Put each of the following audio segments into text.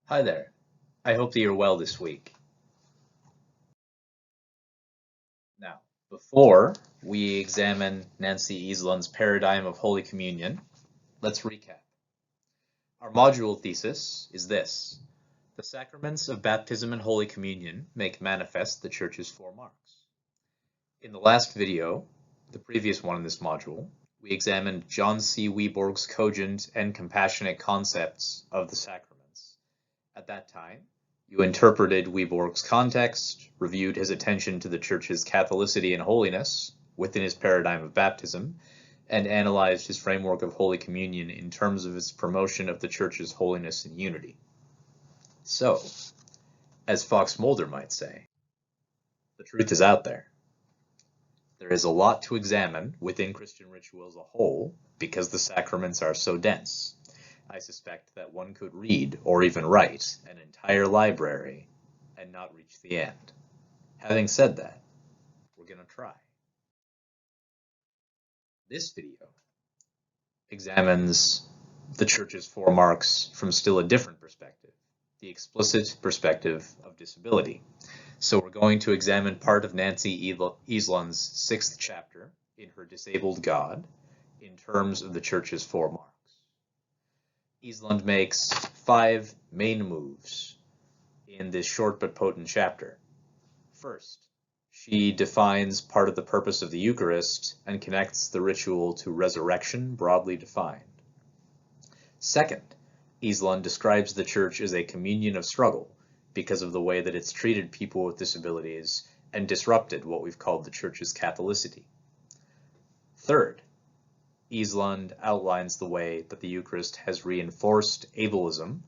Hi there. I hope that you're well this week. Now, before we examine Nancy Eiesland's paradigm of Holy Communion, let's recap. Our module thesis is this: the sacraments of baptism and Holy Communion make manifest the Church's four marks. In the last video, the previous one in this module, we examined John C. Weborg's cogent and compassionate concepts of the sacraments. At that time, you interpreted Weborg's context, reviewed his attention to the Church's Catholicity and holiness within his paradigm of baptism, and analyzed his framework of Holy Communion in terms of its promotion of the Church's holiness and unity. So, as Fox Mulder might say, the truth is out there. There is a lot to examine within Christian ritual as a whole because the sacraments are so dense. I suspect that one could read, or even write, an entire library and not reach the end. Having said that, we're going to try. This video examines the Church's four marks from still a different perspective, the explicit perspective of disability. So we're going to examine part of Nancy Eiesland's 6th chapter in her Disabled God in terms of the Church's four marks. Eiesland makes 5 main moves in this short but potent chapter. First, she defines part of the purpose of the Eucharist and connects the ritual to resurrection broadly defined. Second, Eiesland describes the Church as a communion of struggle because of the way that it's treated people with disabilities and disrupted what we've called the Church's Catholicity. Third, Eiesland outlines the way that the Eucharist has reinforced ableism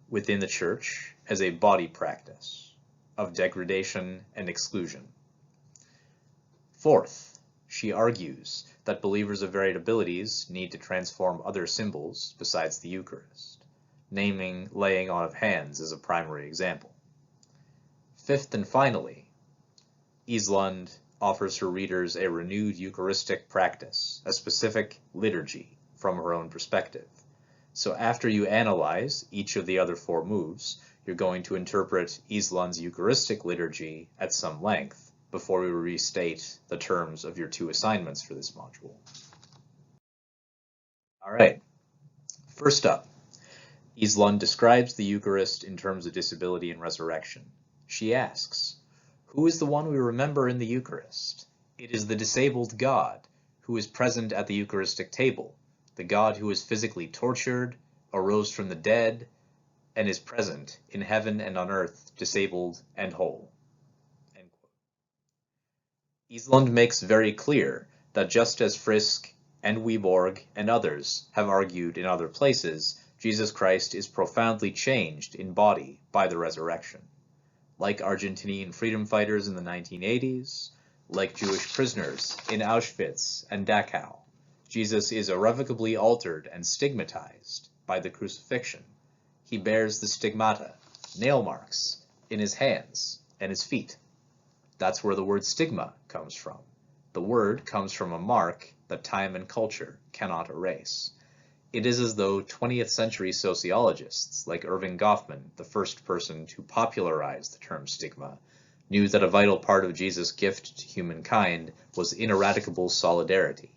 within the Church as a body practice of degradation and exclusion. Fourth, she argues that believers of varied abilities need to transform other symbols besides the Eucharist, naming laying on of hands as a primary example. Fifth and finally, Eiesland offers her readers a renewed Eucharistic practice, a specific liturgy from her own perspective. So after you analyze each of the other 4 moves, you're going to interpret Eiesland's Eucharistic liturgy at some length before we restate the terms of your 2 assignments for this module. All right, first up, Eiesland describes the Eucharist in terms of disability and resurrection. She asks, who is the one we remember in the Eucharist? It is the disabled God who is present at the Eucharistic table, the God who is physically tortured, arose from the dead, and is present in heaven and on earth, disabled and whole. End quote. Eiesland makes very clear that just as Frisk and Weborg and others have argued in other places, Jesus Christ is profoundly changed in body by the resurrection. Like Argentinian freedom fighters in the 1980s, like Jewish prisoners in Auschwitz and Dachau, Jesus is irrevocably altered and stigmatized by the crucifixion. He bears the stigmata, nail marks, in his hands and his feet. That's where the word stigma comes from. The word comes from a mark that time and culture cannot erase. It is as though 20th century sociologists like Irving Goffman, the first person to popularize the term stigma, knew that a vital part of Jesus' gift to humankind was ineradicable solidarity.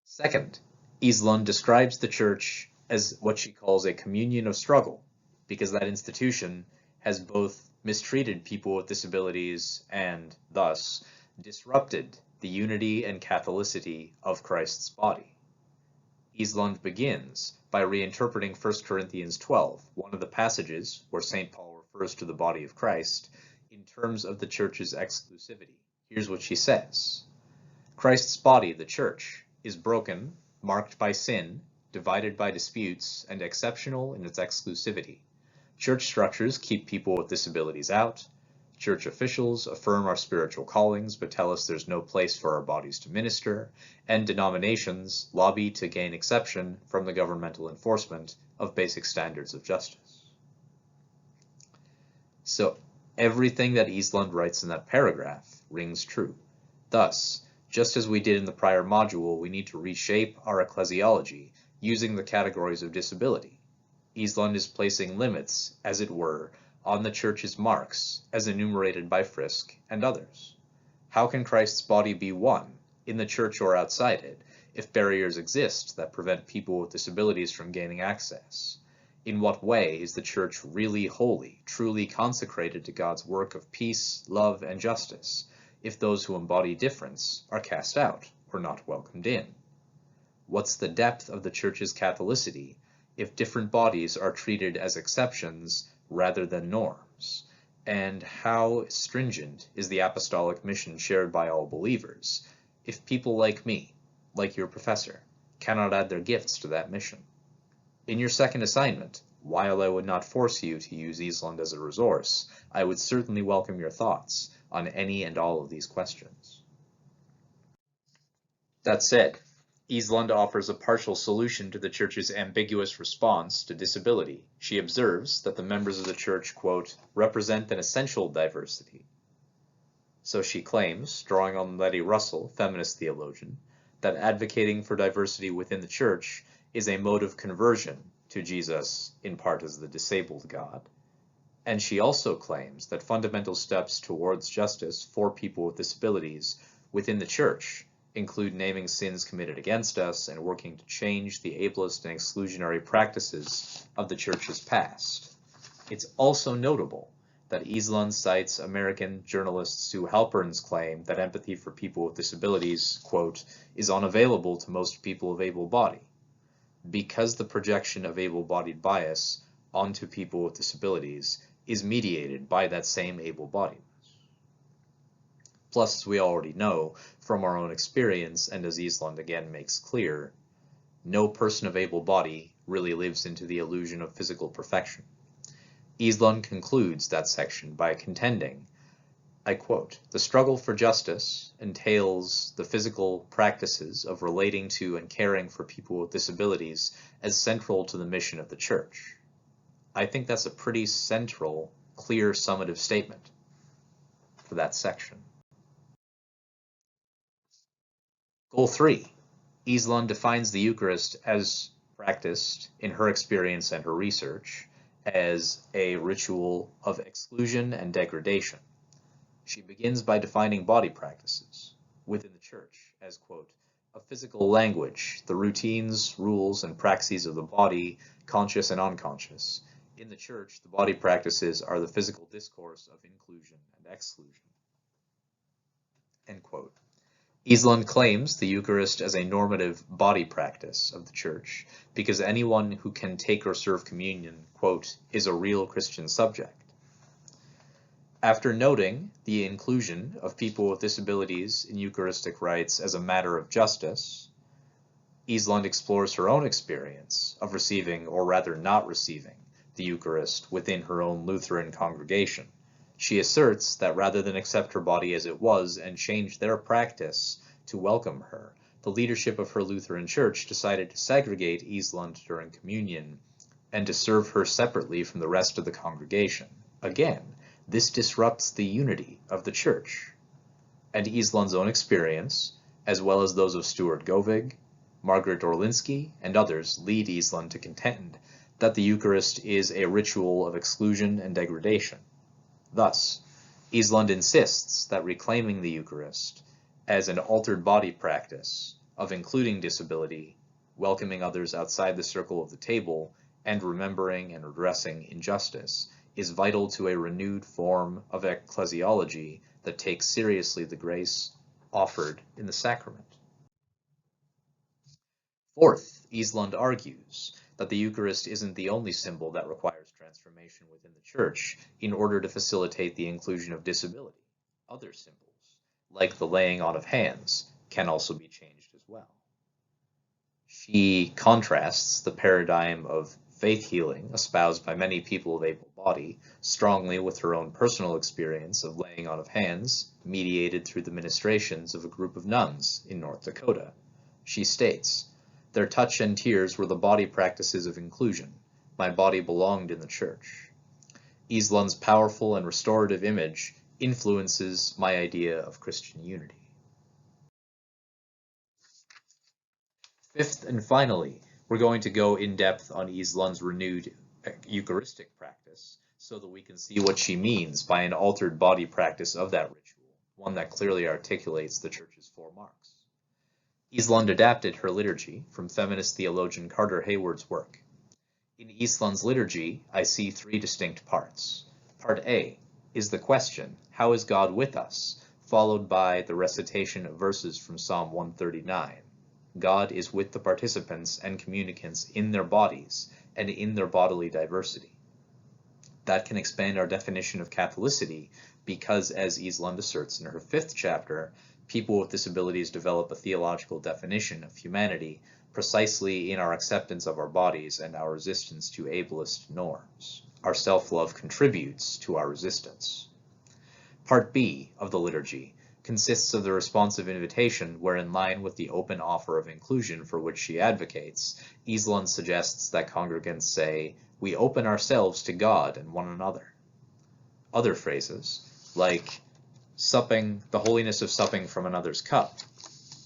Second, Eiesland describes the Church as what she calls a communion of struggle, because that institution has both mistreated people with disabilities and, thus, disrupted the unity and Catholicity of Christ's body. Eiesland begins by reinterpreting 1 Corinthians 12, one of the passages where St. Paul refers to the body of Christ, in terms of the Church's exclusivity. Here's what she says. Christ's body, the Church, is broken, marked by sin, divided by disputes, and exceptional in its exclusivity. Church structures keep people with disabilities out. Church officials affirm our spiritual callings but tell us there's no place for our bodies to minister, and denominations lobby to gain exception from the governmental enforcement of basic standards of justice. So everything that Eiesland writes in that paragraph rings true. Thus, just as we did in the prior module, we need to reshape our ecclesiology using the categories of disability. Eiesland is placing limits, as it were, on the Church's marks, as enumerated by Frisk and others. How can Christ's body be one, in the Church or outside it, if barriers exist that prevent people with disabilities from gaining access? In what way is the Church really holy, truly consecrated to God's work of peace, love, and justice, if those who embody difference are cast out or not welcomed in? What's the depth of the Church's Catholicity if different bodies are treated as exceptions rather than norms? And how stringent is the apostolic mission shared by all believers if people like me, like your professor, cannot add their gifts to that mission? In your second assignment, while I would not force you to use Eiesland as a resource, I would certainly welcome your thoughts on any and all of these questions. That said, Eiesland offers a partial solution to the Church's ambiguous response to disability. She observes that the members of the Church, quote, represent an essential diversity. So she claims, drawing on Letty Russell, feminist theologian, that advocating for diversity within the Church is a mode of conversion to Jesus, in part as the disabled God. And she also claims that fundamental steps towards justice for people with disabilities within the Church include naming sins committed against us and working to change the ableist and exclusionary practices of the Church's past. It's also notable that Eiesland cites American journalist Sue Halpern's claim that empathy for people with disabilities, quote, is unavailable to most people of able body, because the projection of able-bodied bias onto people with disabilities is mediated by that same able-bodiedness. Plus, as we already know from our own experience, and as Eiesland again makes clear, no person of able body really lives into the illusion of physical perfection. Eiesland concludes that section by contending, I quote, the struggle for justice entails the physical practices of relating to and caring for people with disabilities as central to the mission of the Church. I think that's a pretty central, clear, summative statement for that section. Goal 3. Eiesland defines the Eucharist as practiced, in her experience and her research, as a ritual of exclusion and degradation. She begins by defining body practices within the Church as, quote, a physical language, the routines, rules, and praxes of the body, conscious and unconscious. In the Church, the body practices are the physical discourse of inclusion and exclusion. End quote. Eiesland claims the Eucharist as a normative body practice of the Church because anyone who can take or serve communion, quote, is a real Christian subject. After noting the inclusion of people with disabilities in Eucharistic rites as a matter of justice, Eiesland explores her own experience of receiving, or rather not receiving, the Eucharist within her own Lutheran congregation. She asserts that rather than accept her body as it was and change their practice to welcome her, the leadership of her Lutheran church decided to segregate Eiesland during communion and to serve her separately from the rest of the congregation. Again, this disrupts the unity of the Church. And Eiesland's own experience, as well as those of Stuart Govig, Margaret Orlinsky, and others, lead Eiesland to contend that the Eucharist is a ritual of exclusion and degradation. Thus, Eiesland insists that reclaiming the Eucharist as an altered body practice of including disability, welcoming others outside the circle of the table, and remembering and redressing injustice is vital to a renewed form of ecclesiology that takes seriously the grace offered in the sacrament. Fourth, Eiesland argues that the Eucharist isn't the only symbol that requires transformation within the Church in order to facilitate the inclusion of disability. Other symbols, like the laying on of hands, can also be changed as well. She contrasts the paradigm of faith healing espoused by many people of able body strongly with her own personal experience of laying on of hands mediated through the ministrations of a group of nuns in North Dakota. She states, their touch and tears were the body practices of inclusion. My body belonged in the Church. Eiesland's powerful and restorative image influences my idea of Christian unity. Fifth and finally, We're going to go in depth on Eiesland's renewed Eucharistic practice so that we can see what she means by an altered body practice of that ritual, one that clearly articulates the Church's 4 marks. Eiesland adapted her liturgy from feminist theologian Carter Hayward's work. In Eiesland's liturgy, I see 3 distinct parts. Part A is the question, how is God with us? Followed by the recitation of verses from Psalm 139. God is with the participants and communicants in their bodies and in their bodily diversity. That can expand our definition of Catholicity because, as Eiesland asserts in her 5th chapter, people with disabilities develop a theological definition of humanity precisely in our acceptance of our bodies and our resistance to ableist norms. Our self-love contributes to our resistance. Part B of the liturgy consists of the responsive invitation where, in line with the open offer of inclusion for which she advocates, Eiesland suggests that congregants say, "We open ourselves to God and one another." Other phrases, like supping, the holiness of supping from another's cup,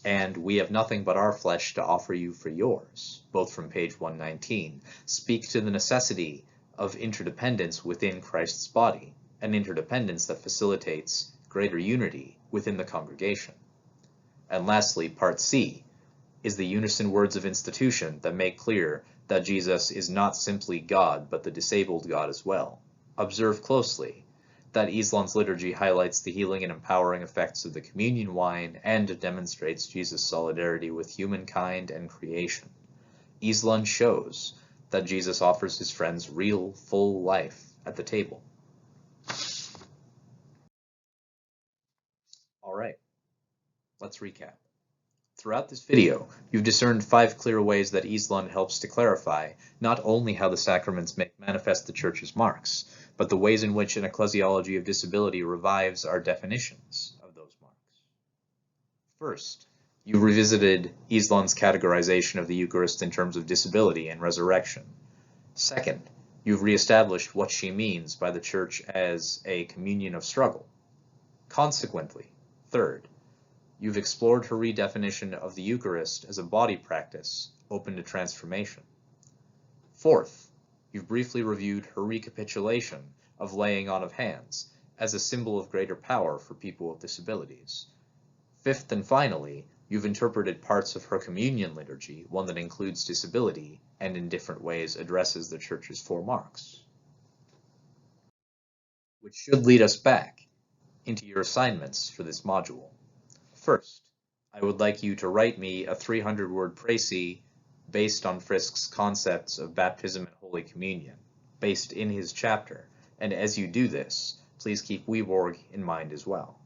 and "we have nothing but our flesh to offer you for yours," both from page 119, speak to the necessity of interdependence within Christ's body, an interdependence that facilitates greater unity within the congregation. And lastly, Part C is the unison words of institution that make clear that Jesus is not simply God, but the disabled God as well. Observe closely that Eiesland's liturgy highlights the healing and empowering effects of the communion wine and demonstrates Jesus' solidarity with humankind and creation. Eiesland shows that Jesus offers his friends real, full life at the table. All right, let's recap. Throughout this video, you've discerned 5 clear ways that Eiesland helps to clarify not only how the sacraments make manifest the Church's marks, but the ways in which an ecclesiology of disability revives our definitions of those marks. First, you've revisited Eiesland's categorization of the Eucharist in terms of disability and resurrection. Second, you've reestablished what she means by the Church as a communion of struggle. Consequently, third, you've explored her redefinition of the Eucharist as a body practice open to transformation. Fourth, you've briefly reviewed her recapitulation of laying on of hands as a symbol of greater power for people with disabilities. Fifth and finally, you've interpreted parts of her communion liturgy, one that includes disability and in different ways addresses the Church's 4 marks. Which should lead us back into your assignments for this module. First, I would like you to write me a 300-word précis based on Frisk's concepts of baptism and Holy Communion, based in his chapter, and as you do this, please keep Weborg in mind as well.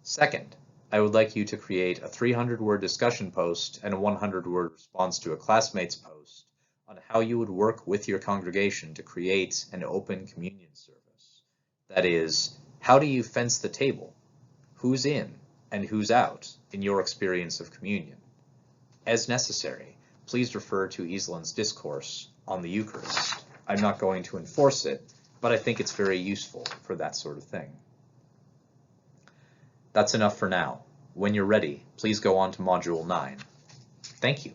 Second, I would like you to create a 300-word discussion post and a 100-word response to a classmate's post on how you would work with your congregation to create an open communion service. That is, how do you fence the table? Who's in and who's out in your experience of communion? As necessary, please refer to Eiesland's discourse on the Eucharist. I'm not going to enforce it, but I think it's very useful for that sort of thing. That's enough for now. When you're ready, please go on to Module 9. Thank you.